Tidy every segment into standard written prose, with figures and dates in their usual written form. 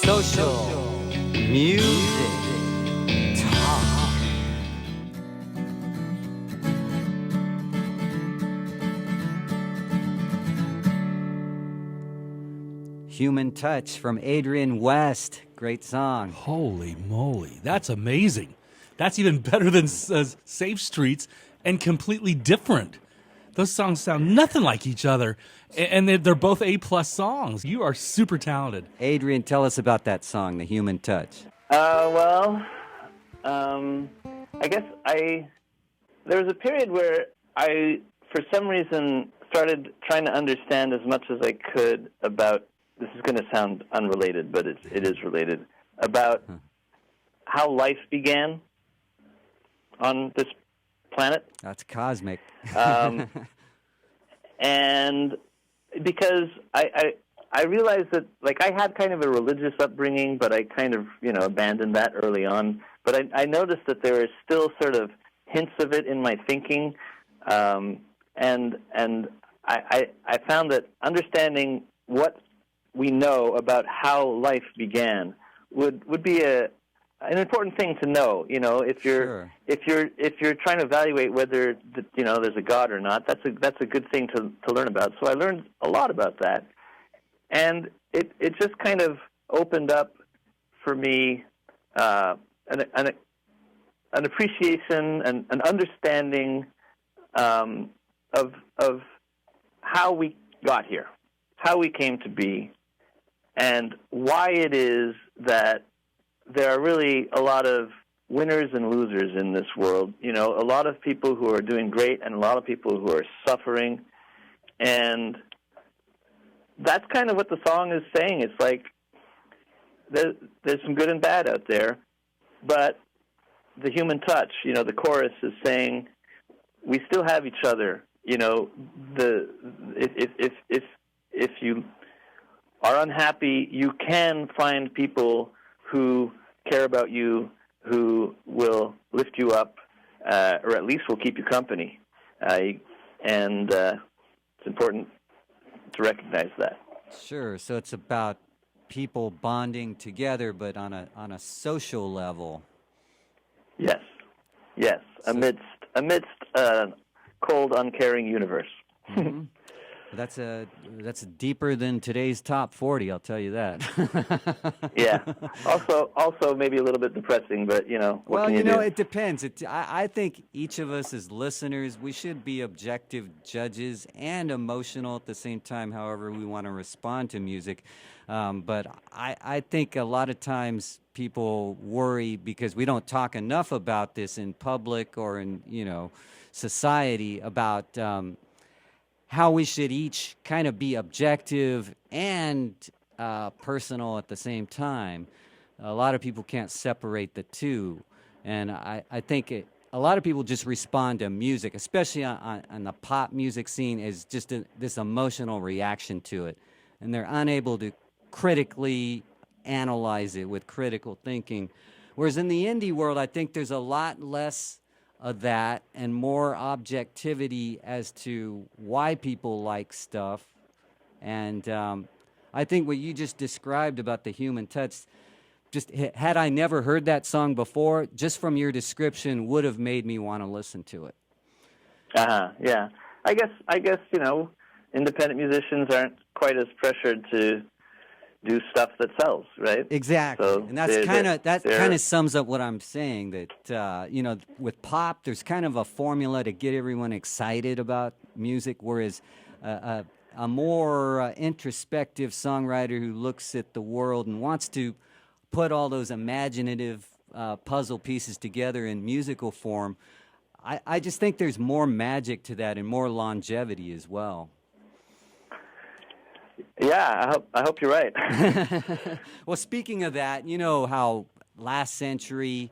Social Music Talk. Human Touch from Adrian West. Great song. Holy moly, that's amazing. That's even better than Safe Streets and completely different. Those songs sound nothing like each other, and they're both A-plus songs. You are super talented. Adrian, tell us about that song, The Human Touch. I guess there was a period where I, for some reason, started trying to understand as much as I could about, this is going to sound unrelated, but it is related, about how life began on this planet. That's cosmic. And because I realized that, like, I had kind of a religious upbringing, but I kind of, abandoned that early on. But I noticed that there is still sort of hints of it in my thinking, and I found that understanding what we know about how life began would be an important thing to know. If you're trying to evaluate whether there's a God or not, that's a good thing to learn about. So I learned a lot about that, and it just kind of opened up for me an appreciation and an understanding of how we got here, how we came to be, and why it is that there are really a lot of winners and losers in this world. A lot of people who are doing great and a lot of people who are suffering. And that's kind of what the song is saying. It's like there's some good and bad out there, but the human touch, the chorus is saying we still have each other. If you are unhappy, you can find people who care about you, who will lift you up, or at least will keep you company. And it's important to recognize that. Sure. So it's about people bonding together, but on a social level. Yes. So, amidst a cold, uncaring universe. Mm-hmm. That's deeper than today's top 40. I'll tell you that. Yeah. Also, maybe a little bit depressing, but what can you do? It depends. I think each of us as listeners, we should be objective judges and emotional at the same time. However, we want to respond to music. But I think a lot of times people worry because we don't talk enough about this in public or in society about how we should each kind of be objective and personal at the same time. A lot of people can't separate the two. And I think a lot of people just respond to music, especially on the pop music scene, as just this emotional reaction to it. And they're unable to critically analyze it with critical thinking. Whereas in the indie world, I think there's a lot less of that and more objectivity as to why people like stuff. And I think what you just described about the human touch, just had I never heard that song before, just from your description would have made me want to listen to it. Yeah. I guess independent musicians aren't quite as pressured to do stuff that sells, right? Exactly. So and that kind of sums up what I'm saying, that with pop there's kind of a formula to get everyone excited about music, whereas a more introspective songwriter who looks at the world and wants to put all those imaginative puzzle pieces together in musical form, I just think there's more magic to that and more longevity as well. Yeah, I hope you're right. Well, speaking of that, how last century,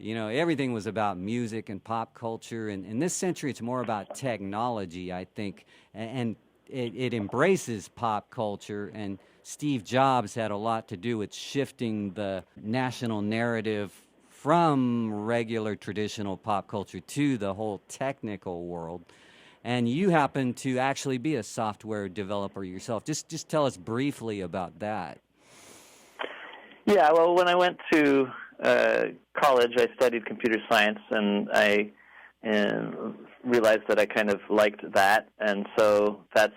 everything was about music and pop culture, and in this century it's more about technology, I think, and it embraces pop culture, and Steve Jobs had a lot to do with shifting the national narrative from regular traditional pop culture to the whole technical world. And you happen to actually be a software developer yourself. Just tell us briefly about that. Yeah, well, when I went to college, I studied computer science, and I realized that I kind of liked that, and so that's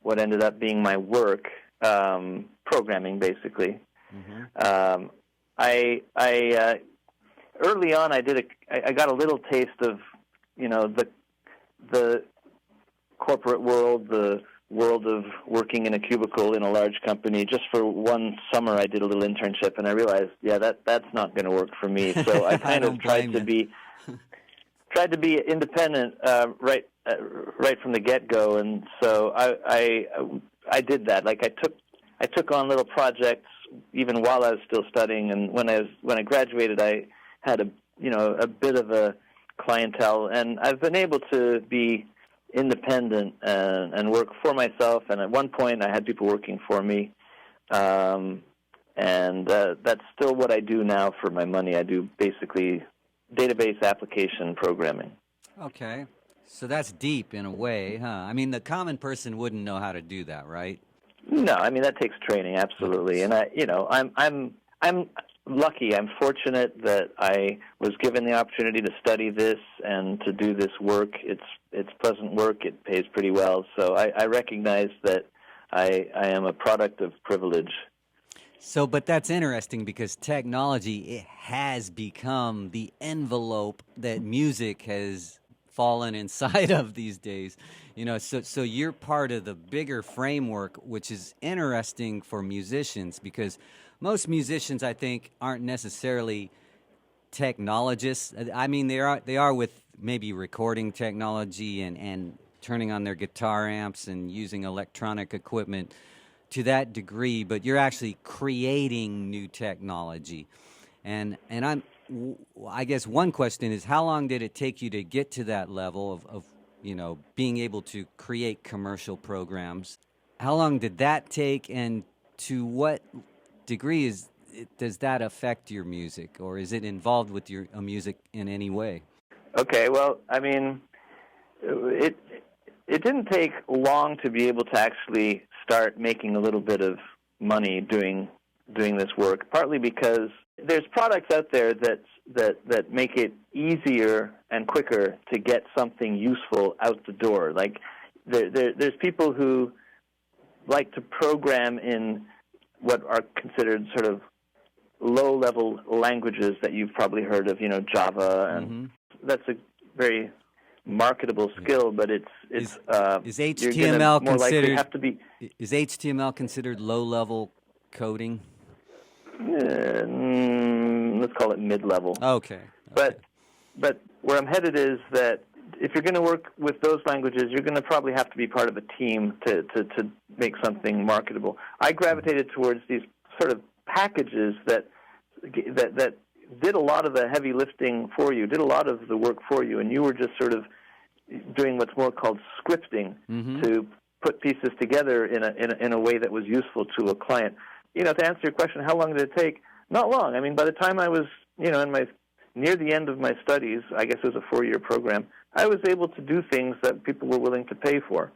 what ended up being my work, programming, basically. Mm-hmm. I early on, I got a little taste of, the corporate world, the world of working in a cubicle in a large company. Just for one summer, I did a little internship, and I realized, yeah, that's not going to work for me. So I kind of tried to be independent right from the get-go, and so I did that. Like I took on little projects even while I was still studying, and when I graduated, I had a bit of a clientele, and I've been able to be independent and work for myself. And at one point, I had people working for me, and that's still what I do now for my money. I do basically database application programming. Okay, so that's deep in a way, huh? I mean, the common person wouldn't know how to do that, right? No, I mean that takes training, absolutely. And I'm lucky. I'm fortunate that I was given the opportunity to study this and to do this work. It's pleasant work. It pays pretty well. So I recognize that I am a product of privilege. So, but that's interesting because technology, it has become the envelope that music has fallen inside of these days. So you're part of the bigger framework, which is interesting for musicians because most musicians, I think, aren't necessarily technologists. I mean, they are with maybe recording technology and turning on their guitar amps and using electronic equipment to that degree, but you're actually creating new technology. And I guess one question is, how long did it take you to get to that level of being able to create commercial programs? How long did that take, and to what degree does that affect your music, or is it involved with your music in any way? Okay, well, I mean, it didn't take long to be able to actually start making a little bit of money doing this work, partly because there's products out there that make it easier and quicker to get something useful out the door. Like there's people who like to program in what are considered sort of low-level languages that you've probably heard of, Java, and that's a very marketable skill, but is HTML considered have to be. Is HTML considered low-level coding? Let's call it mid-level. Okay. But where I'm headed is that if you're going to work with those languages, you're going to probably have to be part of a team to make something marketable. I gravitated towards these sort of packages that did a lot of the heavy lifting for you, did a lot of the work for you, and you were just sort of doing what's more called scripting to put pieces together in a way that was useful to a client. To answer your question, how long did it take? Not long. I mean, by the time I was, near the end of my studies, I guess it was a 4-year program, I was able to do things that people were willing to pay for.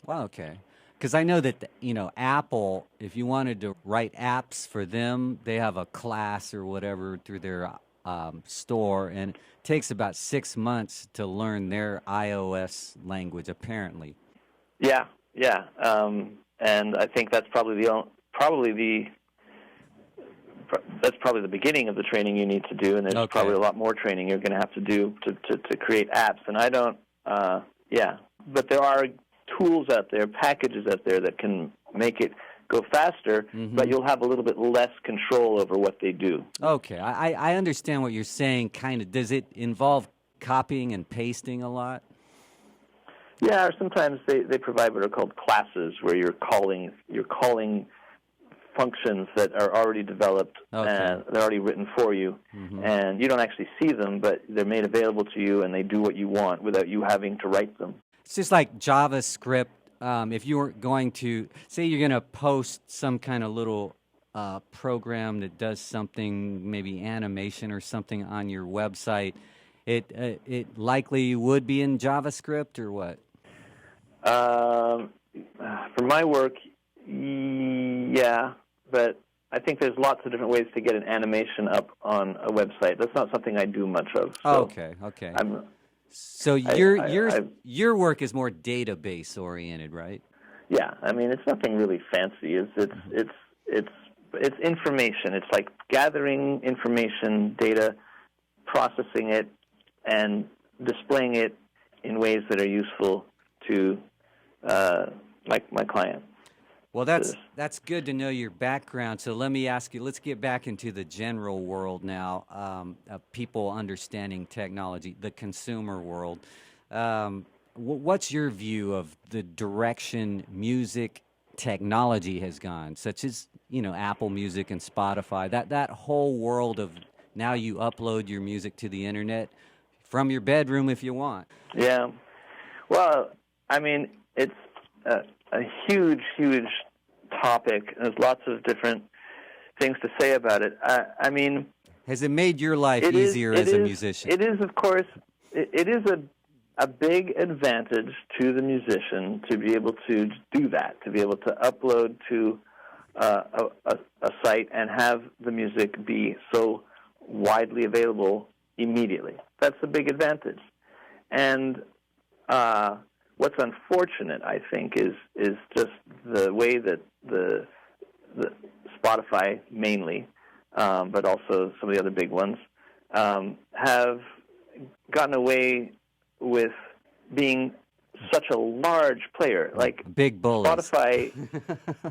Wow, okay. Because I know that, Apple, if you wanted to write apps for them, they have a class or whatever through their store, and it takes about 6 months to learn their iOS language, apparently. Yeah. And I think that's probably the beginning of the training you need to do, and there's probably a lot more training you're going to have to do to create apps. And I don't, but there are tools out there, packages out there that can make it go faster, but you'll have a little bit less control over what they do. Okay, I understand what you're saying, kind of. Does it involve copying and pasting a lot? Yeah, or sometimes they provide what are called classes, where you're calling functions that are already developed and they're already written for you, and you don't actually see them, but they're made available to you, and they do what you want without you having to write them. It's just like JavaScript. If you were going to, say you're going to post some kind of little program that does something, maybe animation or something on your website, it likely would be in JavaScript or what? For my work, yeah, but I think there's lots of different ways to get an animation up on a website. That's not something I do much of. So Okay. I'm, So your work is more database oriented, right? yeah, I mean, it's nothing really fancy. It's information. It's like gathering information, data, processing it, and displaying it in ways that are useful to my client. Well, that's good to know your background. So let me ask you, let's get back into the general world now, of people understanding technology, the consumer world. What's your view of the direction music technology has gone, such as, Apple Music and Spotify, that whole world of now you upload your music to the internet from your bedroom if you want? Yeah. Well, I mean, it's a huge topic. There's lots of different things to say about it. I mean, has it made your life easier as a musician? It is, of course. It is a big advantage to the musician to be able to do that, to be able to upload to a site and have the music be so widely available immediately. That's a big advantage. And what's unfortunate, I think, is just the way that the Spotify mainly, but also some of the other big ones, have gotten away with being such a large player. Like big bullies. Spotify,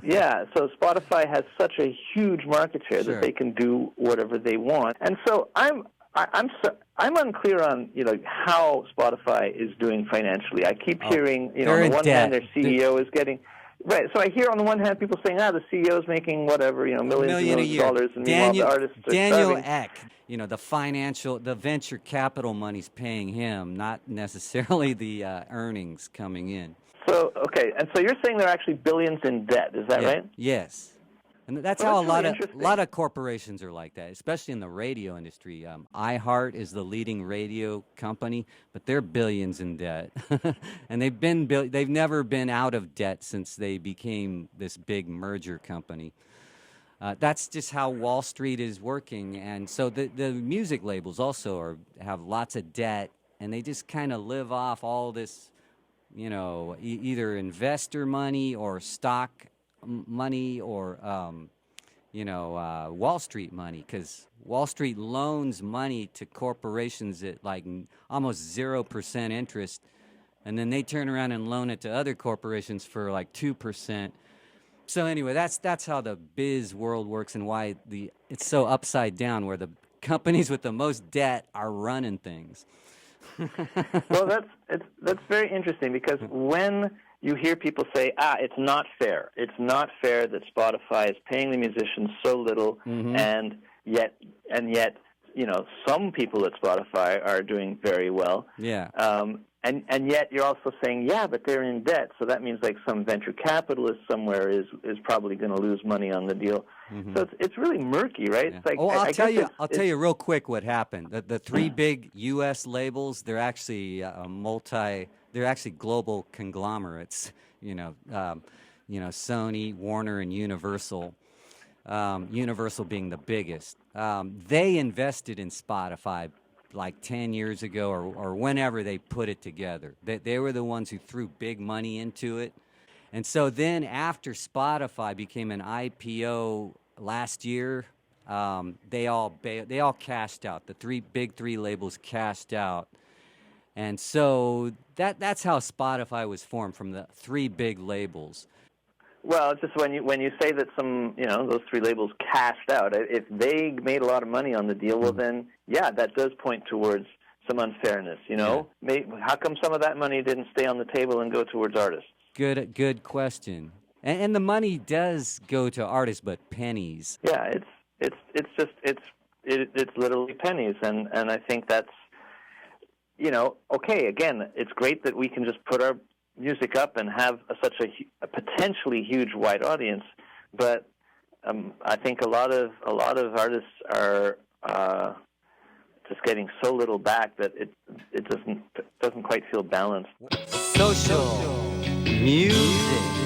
yeah. So Spotify has such a huge market share Sure. that they can do whatever they want. And so I'm unclear on how Spotify is doing financially. I keep hearing on the one hand their CEO is getting right. So I hear on the one hand people saying the CEO is making whatever millions of dollars, and meanwhile the artists are Daniel starving. Ek, the venture capital money's paying him, not necessarily the earnings coming in. So okay, and so you're saying they're actually billions in debt. Is that right? Yes. And that's Well, how that's really a interesting. lot of corporations are like that, especially in the radio industry. iHeart is the leading radio company, but they're billions in debt, and they've never been out of debt since they became this big merger company. That's just how Wall Street is working, and so the music labels also have lots of debt, and they just kind of live off all this, either investor money or stock money or Wall Street money, because Wall Street loans money to corporations at like almost 0% interest, and then they turn around and loan it to other corporations for like 2%. So anyway, that's how the biz world works, and why it's so upside down, where the companies with the most debt are running things. Well, that's very interesting, because when you hear people say, it's not fair. It's not fair that Spotify is paying the musicians so little, and yet, some people at Spotify are doing very well. Yeah. And yet you're also saying, but they're in debt, so that means like some venture capitalist somewhere is probably going to lose money on the deal. So it's really murky, right? Yeah. It's like, I'll tell you real quick what happened. The three big U.S. labels, they're actually they're actually global conglomerates. Sony, Warner, and Universal. Universal being the biggest. They invested in Spotify like 10 years ago or whenever they put it together. They were the ones who threw big money into it. And so then after Spotify became an IPO last year, they all cashed out. The big three labels cashed out. And so that's how Spotify was formed, from the three big labels. Well, it's just when you say that some those three labels cashed out, if they made a lot of money on the deal, well then that does point towards some unfairness. How come some of that money didn't stay on the table and go towards artists? Good question. And the money does go to artists, but pennies. Yeah, it's literally pennies, and I think that's okay. Again, it's great that we can just put our music up and have such a potentially huge wide audience, but I think a lot of artists are just getting so little back that it doesn't quite feel balanced. Social music.